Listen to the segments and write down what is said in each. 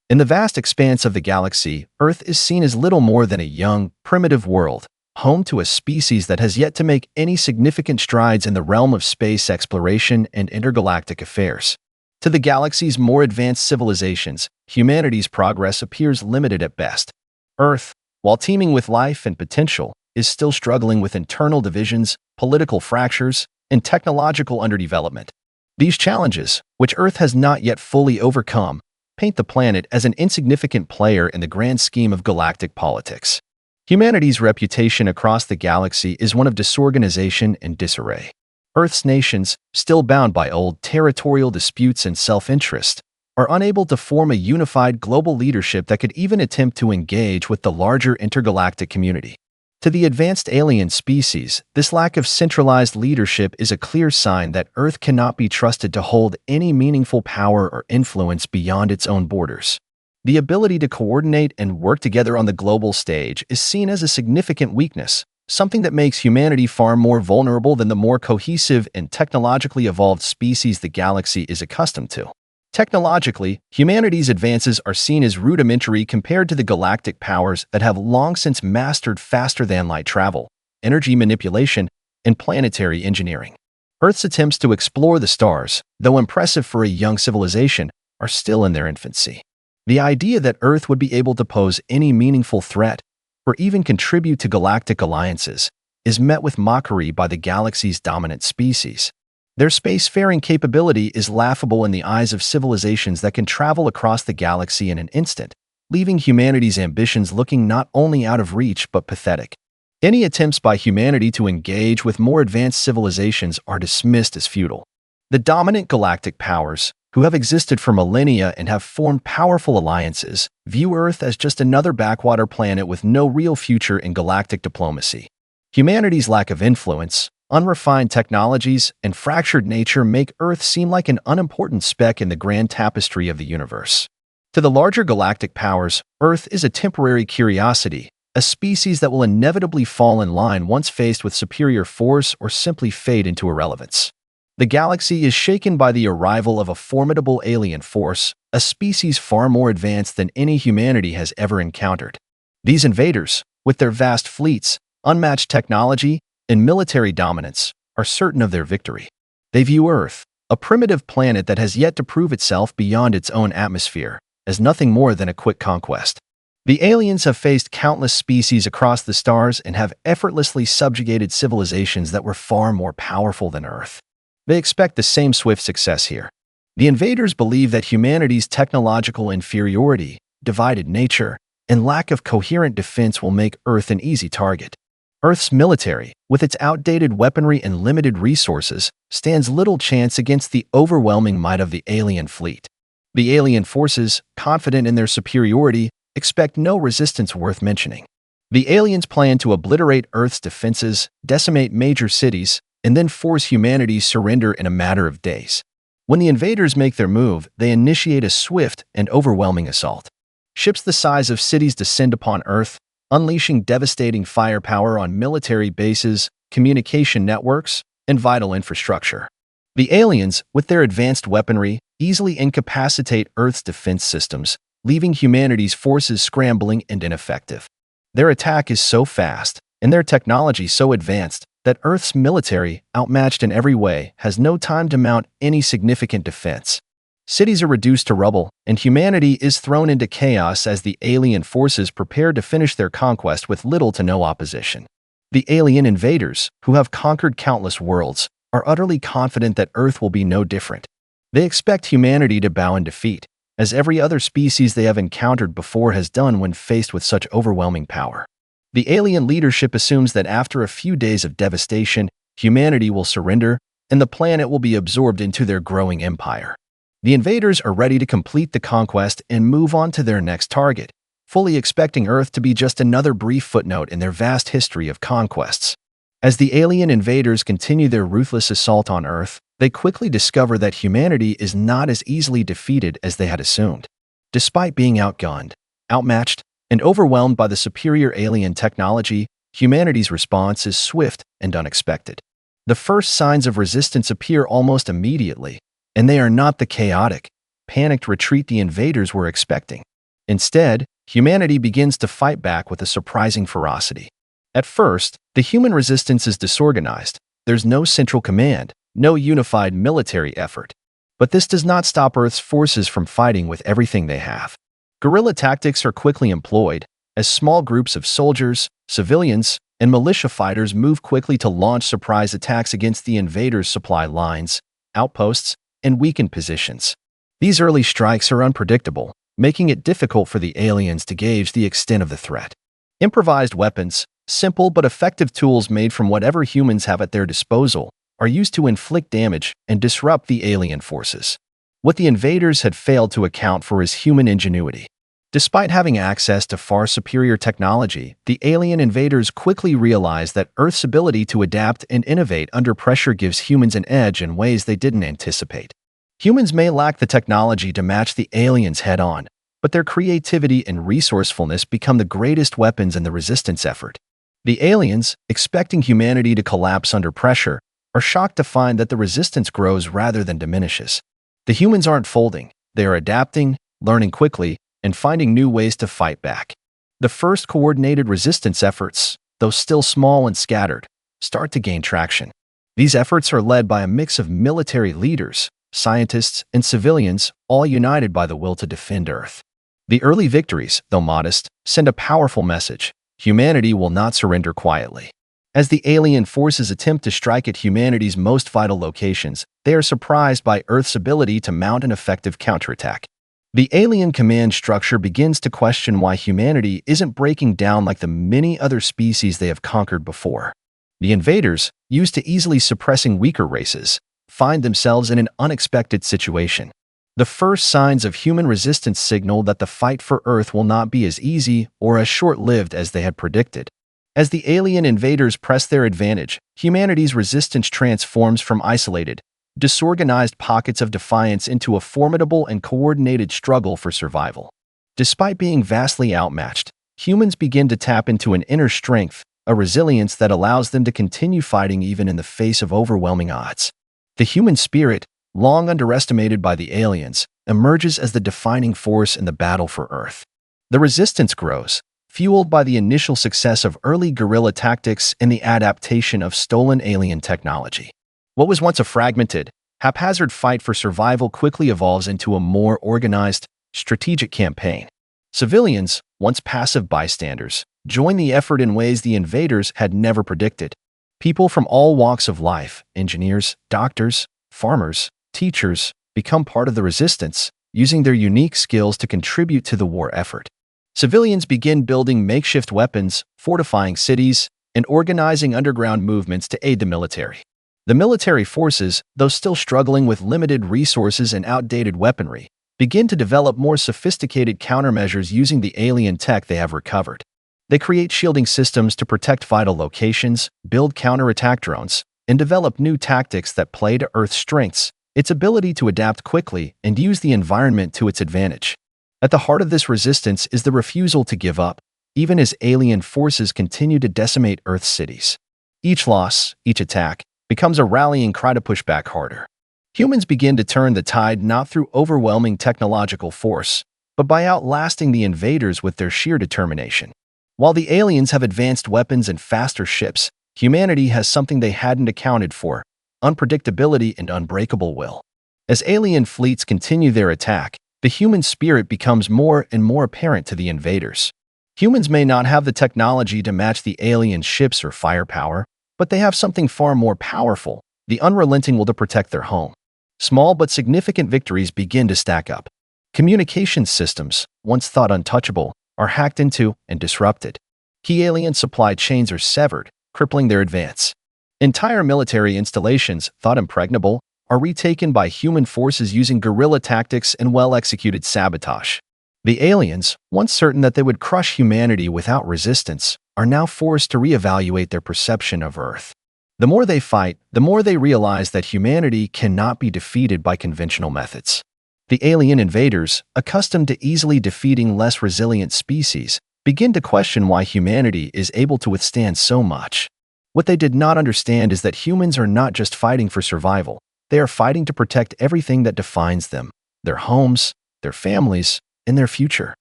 In the vast expanse of the galaxy, Earth is seen as little more than a young, primitive world, home to a species that has yet to make any significant strides in the realm of space exploration and intergalactic affairs. To the galaxy's more advanced civilizations, humanity's progress appears limited at best. Earth, while teeming with life and potential, is still struggling with internal divisions, political fractures, and technological underdevelopment. These challenges, which Earth has not yet fully overcome, paint the planet as an insignificant player in the grand scheme of galactic politics. Humanity's reputation across the galaxy is one of disorganization and disarray. Earth's nations, still bound by old territorial disputes and self-interest, are unable to form a unified global leadership that could even attempt to engage with the larger intergalactic community. To the advanced alien species, this lack of centralized leadership is a clear sign that Earth cannot be trusted to hold any meaningful power or influence beyond its own borders. The ability to coordinate and work together on the global stage is seen as a significant weakness, something that makes humanity far more vulnerable than the more cohesive and technologically evolved species the galaxy is accustomed to. Technologically, humanity's advances are seen as rudimentary compared to the galactic powers that have long since mastered faster-than-light travel, energy manipulation, and planetary engineering. Earth's attempts to explore the stars, though impressive for a young civilization, are still in their infancy. The idea that Earth would be able to pose any meaningful threat, or even contribute to galactic alliances, is met with mockery by the galaxy's dominant species. Their spacefaring capability is laughable in the eyes of civilizations that can travel across the galaxy in an instant, leaving humanity's ambitions looking not only out of reach but pathetic. Any attempts by humanity to engage with more advanced civilizations are dismissed as futile. The dominant galactic powers, who have existed for millennia and have formed powerful alliances, view Earth as just another backwater planet with no real future in galactic diplomacy. Humanity's lack of influence, unrefined technologies, and fractured nature make Earth seem like an unimportant speck in the grand tapestry of the universe. To the larger galactic powers, Earth is a temporary curiosity, a species that will inevitably fall in line once faced with superior force or simply fade into irrelevance. The galaxy is shaken by the arrival of a formidable alien force, a species far more advanced than any humanity has ever encountered. These invaders, with their vast fleets, unmatched technology, and military dominance, are certain of their victory. They view Earth, a primitive planet that has yet to prove itself beyond its own atmosphere, as nothing more than a quick conquest. The aliens have faced countless species across the stars and have effortlessly subjugated civilizations that were far more powerful than Earth. They expect the same swift success here. The invaders believe that humanity's technological inferiority, divided nature, and lack of coherent defense will make Earth an easy target. Earth's military, with its outdated weaponry and limited resources, stands little chance against the overwhelming might of the alien fleet. The alien forces, confident in their superiority, expect no resistance worth mentioning. The aliens plan to obliterate Earth's defenses, decimate major cities, and then force humanity's surrender in a matter of days. When the invaders make their move, they initiate a swift and overwhelming assault. Ships the size of cities descend upon Earth, unleashing devastating firepower on military bases, communication networks, and vital infrastructure. The aliens, with their advanced weaponry, easily incapacitate Earth's defense systems, leaving humanity's forces scrambling and ineffective. Their attack is so fast, and their technology so advanced, that Earth's military, outmatched in every way, has no time to mount any significant defense. Cities are reduced to rubble, and humanity is thrown into chaos as the alien forces prepare to finish their conquest with little to no opposition. The alien invaders, who have conquered countless worlds, are utterly confident that Earth will be no different. They expect humanity to bow in defeat, as every other species they have encountered before has done when faced with such overwhelming power. The alien leadership assumes that after a few days of devastation, humanity will surrender, and the planet will be absorbed into their growing empire. The invaders are ready to complete the conquest and move on to their next target, fully expecting Earth to be just another brief footnote in their vast history of conquests. As the alien invaders continue their ruthless assault on Earth, they quickly discover that humanity is not as easily defeated as they had assumed. Despite being outgunned, outmatched, and overwhelmed by the superior alien technology, humanity's response is swift and unexpected. The first signs of resistance appear almost immediately, and they are not the chaotic, panicked retreat the invaders were expecting. Instead, humanity begins to fight back with a surprising ferocity. At first, the human resistance is disorganized. There's no central command, no unified military effort. But this does not stop Earth's forces from fighting with everything they have. Guerrilla tactics are quickly employed, as small groups of soldiers, civilians, and militia fighters move quickly to launch surprise attacks against the invaders' supply lines, outposts, and weakened positions. These early strikes are unpredictable, making it difficult for the aliens to gauge the extent of the threat. Improvised weapons, simple but effective tools made from whatever humans have at their disposal, are used to inflict damage and disrupt the alien forces. What the invaders had failed to account for is human ingenuity. Despite having access to far superior technology, the alien invaders quickly realized that Earth's ability to adapt and innovate under pressure gives humans an edge in ways they didn't anticipate. Humans may lack the technology to match the aliens head-on, but their creativity and resourcefulness become the greatest weapons in the resistance effort. The aliens, expecting humanity to collapse under pressure, are shocked to find that the resistance grows rather than diminishes. The humans aren't folding, they are adapting, learning quickly, and finding new ways to fight back. The first coordinated resistance efforts, though still small and scattered, start to gain traction. These efforts are led by a mix of military leaders, scientists, and civilians, all united by the will to defend Earth. The early victories, though modest, send a powerful message: humanity will not surrender quietly. As the alien forces attempt to strike at humanity's most vital locations, they are surprised by Earth's ability to mount an effective counterattack. The alien command structure begins to question why humanity isn't breaking down like the many other species they have conquered before. The invaders, used to easily suppressing weaker races, find themselves in an unexpected situation. The first signs of human resistance signal that the fight for Earth will not be as easy or as short-lived as they had predicted. As the alien invaders press their advantage, humanity's resistance transforms from isolated, disorganized pockets of defiance into a formidable and coordinated struggle for survival. Despite being vastly outmatched, humans begin to tap into an inner strength, a resilience that allows them to continue fighting even in the face of overwhelming odds. The human spirit, long underestimated by the aliens, emerges as the defining force in the battle for Earth. The resistance grows, fueled by the initial success of early guerrilla tactics and the adaptation of stolen alien technology. What was once a fragmented, haphazard fight for survival quickly evolves into a more organized, strategic campaign. Civilians, once passive bystanders, join the effort in ways the invaders had never predicted. People from all walks of life, engineers, doctors, farmers, teachers, become part of the resistance, using their unique skills to contribute to the war effort. Civilians begin building makeshift weapons, fortifying cities, and organizing underground movements to aid the military. The military forces, though still struggling with limited resources and outdated weaponry, begin to develop more sophisticated countermeasures using the alien tech they have recovered. They create shielding systems to protect vital locations, build counterattack drones, and develop new tactics that play to Earth's strengths, its ability to adapt quickly and use the environment to its advantage. At the heart of this resistance is the refusal to give up, even as alien forces continue to decimate Earth's cities. Each loss, each attack, becomes a rallying cry to push back harder. Humans begin to turn the tide not through overwhelming technological force, but by outlasting the invaders with their sheer determination. While the aliens have advanced weapons and faster ships, humanity has something they hadn't accounted for: unpredictability and unbreakable will. As alien fleets continue their attack, the human spirit becomes more and more apparent to the invaders. Humans may not have the technology to match the alien ships or firepower, but they have something far more powerful: the unrelenting will to protect their home. Small but significant victories begin to stack up. Communication systems, once thought untouchable, are hacked into and disrupted. Key alien supply chains are severed, crippling their advance. Entire military installations, thought impregnable, are retaken by human forces using guerrilla tactics and well-executed sabotage. The aliens, once certain that they would crush humanity without resistance, are now forced to reevaluate their perception of Earth. The more they fight, the more they realize that humanity cannot be defeated by conventional methods. The alien invaders, accustomed to easily defeating less resilient species, begin to question why humanity is able to withstand so much. What they did not understand is that humans are not just fighting for survival, they are fighting to protect everything that defines them: their homes, their families, and their future.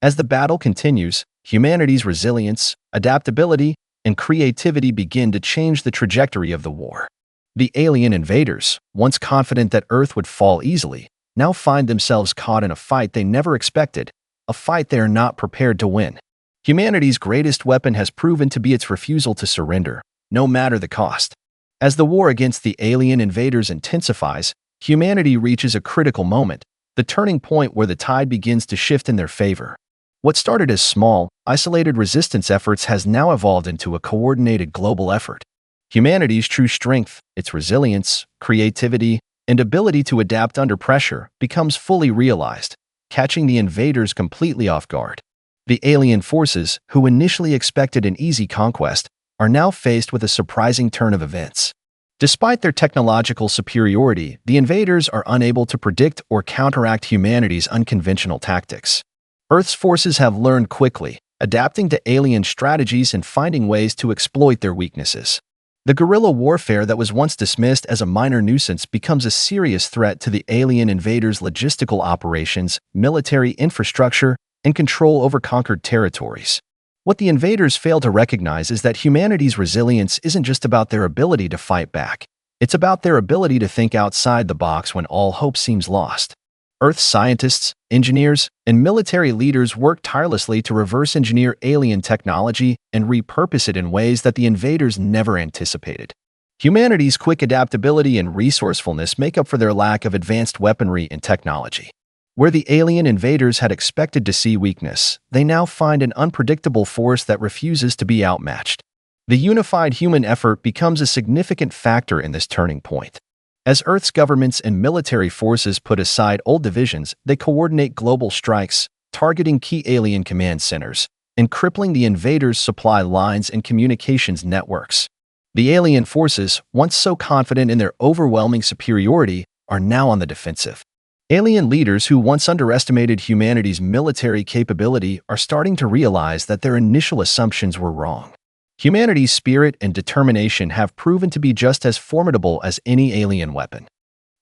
As the battle continues, humanity's resilience, adaptability, and creativity begin to change the trajectory of the war. The alien invaders, once confident that Earth would fall easily, now find themselves caught in a fight they never expected, a fight they are not prepared to win. Humanity's greatest weapon has proven to be its refusal to surrender, no matter the cost. As the war against the alien invaders intensifies, humanity reaches a critical moment, the turning point where the tide begins to shift in their favor. What started as small, isolated resistance efforts has now evolved into a coordinated global effort. Humanity's true strength, its resilience, creativity, and ability to adapt under pressure becomes fully realized, catching the invaders completely off guard. The alien forces, who initially expected an easy conquest, are now faced with a surprising turn of events. Despite their technological superiority, the invaders are unable to predict or counteract humanity's unconventional tactics. Earth's forces have learned quickly, adapting to alien strategies and finding ways to exploit their weaknesses. The guerrilla warfare that was once dismissed as a minor nuisance becomes a serious threat to the alien invaders' logistical operations, military infrastructure, and control over conquered territories. What the invaders fail to recognize is that humanity's resilience isn't just about their ability to fight back. It's about their ability to think outside the box when all hope seems lost. Earth's scientists, engineers, and military leaders work tirelessly to reverse engineer alien technology and repurpose it in ways that the invaders never anticipated. Humanity's quick adaptability and resourcefulness make up for their lack of advanced weaponry and technology. Where the alien invaders had expected to see weakness, they now find an unpredictable force that refuses to be outmatched. The unified human effort becomes a significant factor in this turning point. As Earth's governments and military forces put aside old divisions, they coordinate global strikes, targeting key alien command centers, and crippling the invaders' supply lines and communications networks. The alien forces, once so confident in their overwhelming superiority, are now on the defensive. Alien leaders who once underestimated humanity's military capability are starting to realize that their initial assumptions were wrong. Humanity's spirit and determination have proven to be just as formidable as any alien weapon.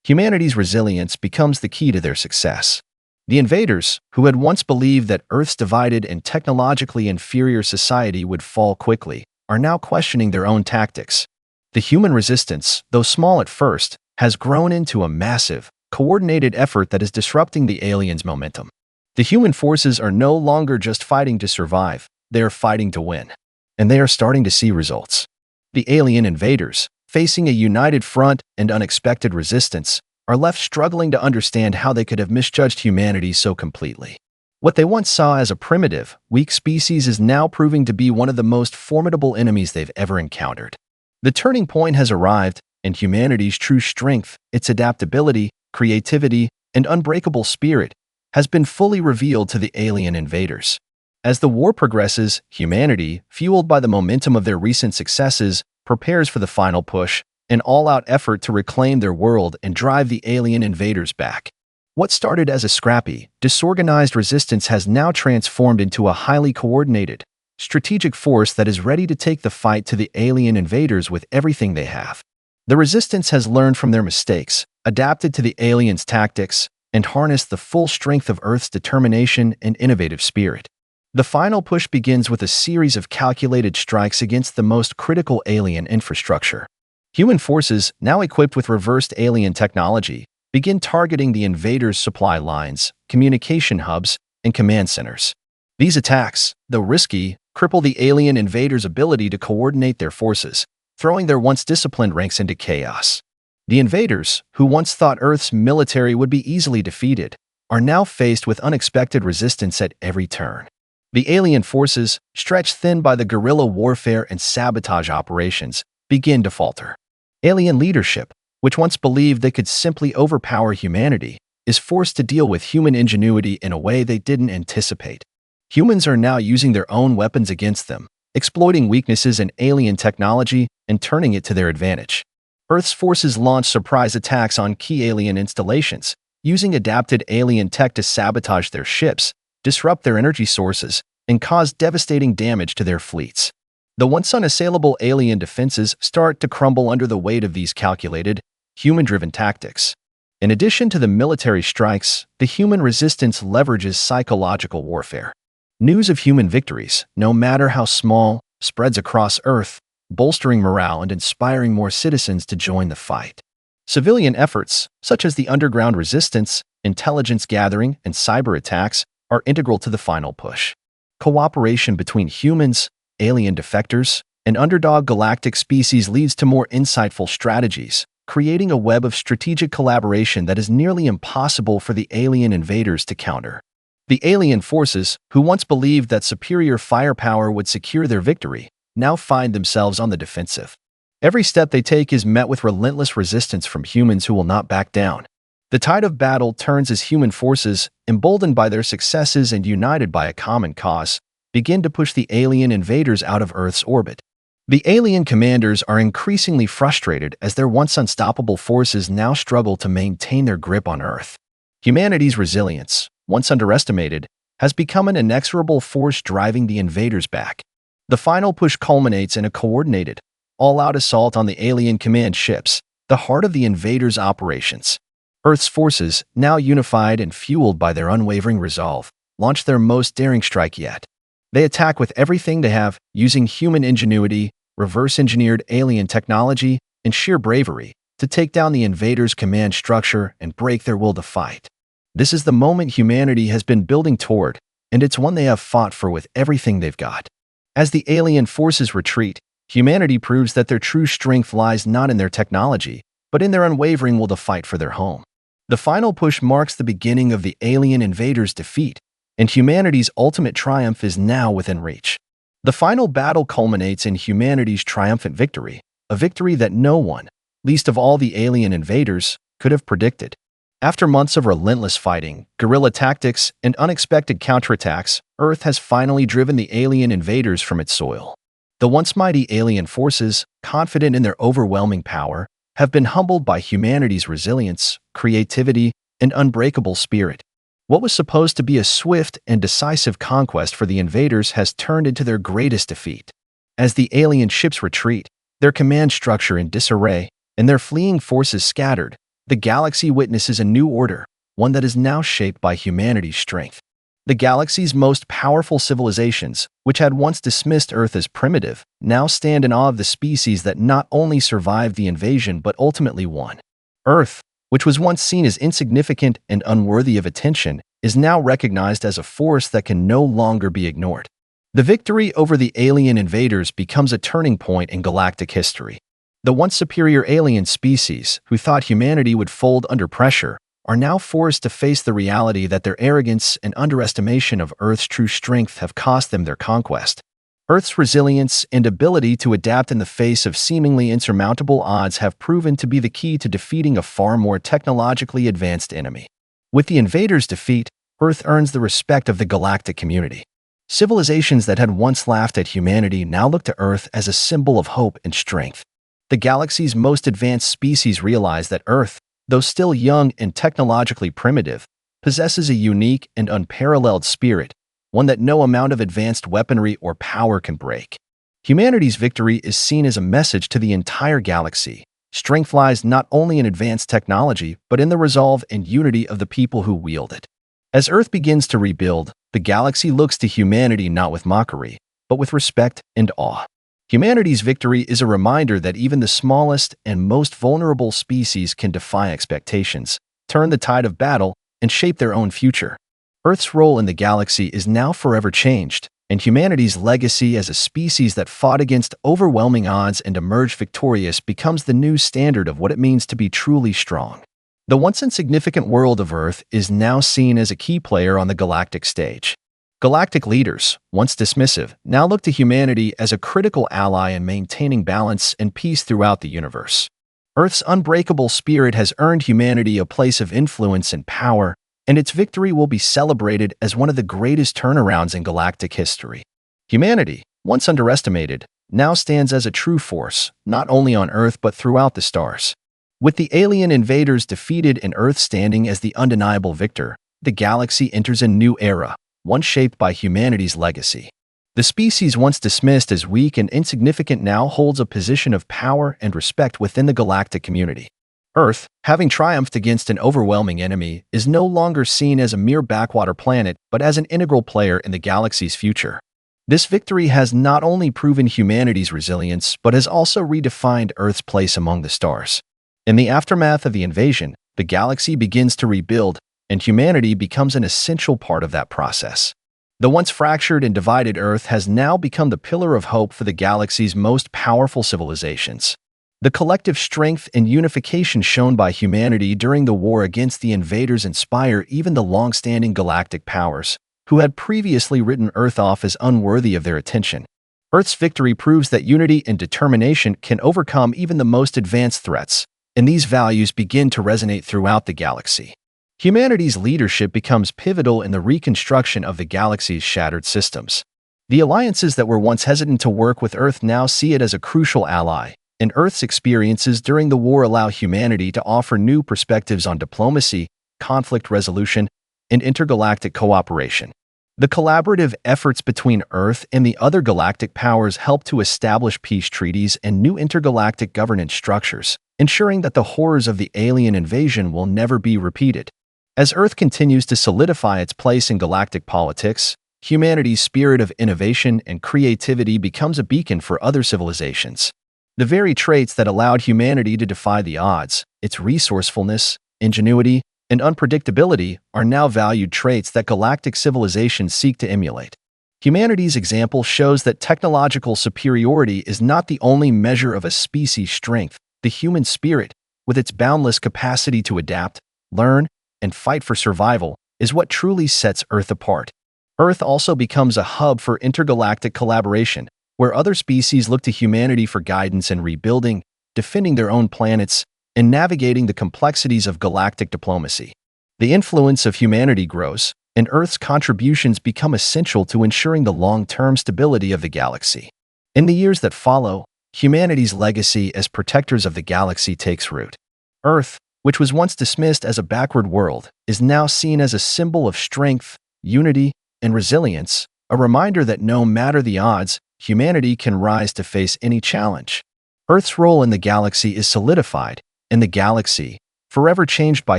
Humanity's resilience becomes the key to their success. The invaders, who had once believed that Earth's divided and technologically inferior society would fall quickly, are now questioning their own tactics. The human resistance, though small at first, has grown into a massive, coordinated effort that is disrupting the aliens' momentum. The human forces are no longer just fighting to survive, they are fighting to win. And they are starting to see results. The alien invaders, facing a united front and unexpected resistance, are left struggling to understand how they could have misjudged humanity so completely. What they once saw as a primitive, weak species is now proving to be one of the most formidable enemies they've ever encountered. The turning point has arrived, and humanity's true strength, its adaptability, creativity, and unbreakable spirit, has been fully revealed to the alien invaders. As the war progresses, humanity, fueled by the momentum of their recent successes, prepares for the final push, an all-out effort to reclaim their world and drive the alien invaders back. What started as a scrappy, disorganized resistance has now transformed into a highly coordinated, strategic force that is ready to take the fight to the alien invaders with everything they have. The resistance has learned from their mistakes, adapted to the aliens' tactics, and harnessed the full strength of Earth's determination and innovative spirit. The final push begins with a series of calculated strikes against the most critical alien infrastructure. Human forces, now equipped with reversed alien technology, begin targeting the invaders' supply lines, communication hubs, and command centers. These attacks, though risky, cripple the alien invaders' ability to coordinate their forces, throwing their once disciplined ranks into chaos. The invaders, who once thought Earth's military would be easily defeated, are now faced with unexpected resistance at every turn. The alien forces, stretched thin by the guerrilla warfare and sabotage operations, begin to falter. Alien leadership, which once believed they could simply overpower humanity, is forced to deal with human ingenuity in a way they didn't anticipate. Humans are now using their own weapons against them, exploiting weaknesses in alien technology and turning it to their advantage. Earth's forces launch surprise attacks on key alien installations, using adapted alien tech to sabotage their ships, disrupt their energy sources, and cause devastating damage to their fleets. The once unassailable alien defenses start to crumble under the weight of these calculated, human-driven tactics. In addition to the military strikes, the human resistance leverages psychological warfare. News of human victories, no matter how small, spreads across Earth, bolstering morale and inspiring more citizens to join the fight. Civilian efforts, such as the underground resistance, intelligence gathering, and cyber attacks, are integral to the final push. Cooperation between humans, alien defectors, and underdog galactic species leads to more insightful strategies, creating a web of strategic collaboration that is nearly impossible for the alien invaders to counter. The alien forces, who once believed that superior firepower would secure their victory, now find themselves on the defensive. Every step they take is met with relentless resistance from humans who will not back down. The tide of battle turns as human forces, emboldened by their successes and united by a common cause, begin to push the alien invaders out of Earth's orbit. The alien commanders are increasingly frustrated as their once unstoppable forces now struggle to maintain their grip on Earth. Humanity's resilience, once underestimated, has become an inexorable force driving the invaders back. The final push culminates in a coordinated, all-out assault on the alien command ships, the heart of the invaders' operations. Earth's forces, now unified and fueled by their unwavering resolve, launch their most daring strike yet. They attack with everything they have, using human ingenuity, reverse-engineered alien technology, and sheer bravery to take down the invaders' command structure and break their will to fight. This is the moment humanity has been building toward, and it's one they have fought for with everything they've got. As the alien forces retreat, humanity proves that their true strength lies not in their technology, but in their unwavering will to fight for their home. The final push marks the beginning of the alien invaders' defeat, and humanity's ultimate triumph is now within reach. The final battle culminates in humanity's triumphant victory, a victory that no one, least of all the alien invaders, could have predicted. After months of relentless fighting, guerrilla tactics, and unexpected counterattacks, Earth has finally driven the alien invaders from its soil. The once mighty alien forces, confident in their overwhelming power, have been humbled by humanity's resilience, creativity, and unbreakable spirit. What was supposed to be a swift and decisive conquest for the invaders has turned into their greatest defeat. As the alien ships retreat, their command structure in disarray, and their fleeing forces scattered, the galaxy witnesses a new order, one that is now shaped by humanity's strength. The galaxy's most powerful civilizations, which had once dismissed Earth as primitive, now stand in awe of the species that not only survived the invasion but ultimately won. Earth, which was once seen as insignificant and unworthy of attention, is now recognized as a force that can no longer be ignored. The victory over the alien invaders becomes a turning point in galactic history. The once superior alien species, who thought humanity would fold under pressure, are now forced to face the reality that their arrogance and underestimation of Earth's true strength have cost them their conquest. Earth's resilience and ability to adapt in the face of seemingly insurmountable odds have proven to be the key to defeating a far more technologically advanced enemy. With the invaders' defeat, Earth earns the respect of the galactic community. Civilizations that had once laughed at humanity now look to Earth as a symbol of hope and strength. The galaxy's most advanced species realize that Earth, though still young and technologically primitive, possesses a unique and unparalleled spirit, one that no amount of advanced weaponry or power can break. Humanity's victory is seen as a message to the entire galaxy. Strength lies not only in advanced technology, but in the resolve and unity of the people who wield it. As Earth begins to rebuild, the galaxy looks to humanity not with mockery, but with respect and awe. Humanity's victory is a reminder that even the smallest and most vulnerable species can defy expectations, turn the tide of battle, and shape their own future. Earth's role in the galaxy is now forever changed, and humanity's legacy as a species that fought against overwhelming odds and emerged victorious becomes the new standard of what it means to be truly strong. The once insignificant world of Earth is now seen as a key player on the galactic stage. Galactic leaders, once dismissive, now look to humanity as a critical ally in maintaining balance and peace throughout the universe. Earth's unbreakable spirit has earned humanity a place of influence and power, and its victory will be celebrated as one of the greatest turnarounds in galactic history. Humanity, once underestimated, now stands as a true force, not only on Earth but throughout the stars. With the alien invaders defeated and Earth standing as the undeniable victor, the galaxy enters a new era, one shaped by humanity's legacy. The species once dismissed as weak and insignificant now holds a position of power and respect within the galactic community. Earth, having triumphed against an overwhelming enemy, is no longer seen as a mere backwater planet but as an integral player in the galaxy's future. This victory has not only proven humanity's resilience but has also redefined Earth's place among the stars. In the aftermath of the invasion, the galaxy begins to rebuild, and humanity becomes an essential part of that process. The once fractured and divided Earth has now become the pillar of hope for the galaxy's most powerful civilizations. The collective strength and unification shown by humanity during the war against the invaders inspire even the long-standing galactic powers, who had previously written Earth off as unworthy of their attention. Earth's victory proves that unity and determination can overcome even the most advanced threats, and these values begin to resonate throughout the galaxy. Humanity's leadership becomes pivotal in the reconstruction of the galaxy's shattered systems. The alliances that were once hesitant to work with Earth now see it as a crucial ally, and Earth's experiences during the war allow humanity to offer new perspectives on diplomacy, conflict resolution, and intergalactic cooperation. The collaborative efforts between Earth and the other galactic powers help to establish peace treaties and new intergalactic governance structures, ensuring that the horrors of the alien invasion will never be repeated. As Earth continues to solidify its place in galactic politics, humanity's spirit of innovation and creativity becomes a beacon for other civilizations. The very traits that allowed humanity to defy the odds, its resourcefulness, ingenuity, and unpredictability, are now valued traits that galactic civilizations seek to emulate. Humanity's example shows that technological superiority is not the only measure of a species' strength. The human spirit, with its boundless capacity to adapt, learn, and fight for survival, is what truly sets Earth apart. Earth also becomes a hub for intergalactic collaboration, where other species look to humanity for guidance in rebuilding, defending their own planets, and navigating the complexities of galactic diplomacy. The influence of humanity grows, and Earth's contributions become essential to ensuring the long-term stability of the galaxy. In the years that follow, humanity's legacy as protectors of the galaxy takes root. Earth, which was once dismissed as a backward world, is now seen as a symbol of strength, unity, and resilience, a reminder that no matter the odds, humanity can rise to face any challenge. Earth's role in the galaxy is solidified, and the galaxy, forever changed by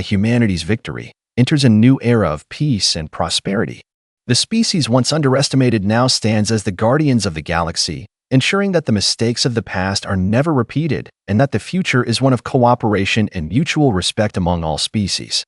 humanity's victory, enters a new era of peace and prosperity. The species once underestimated now stands as the guardians of the galaxy, ensuring that the mistakes of the past are never repeated and that the future is one of cooperation and mutual respect among all species.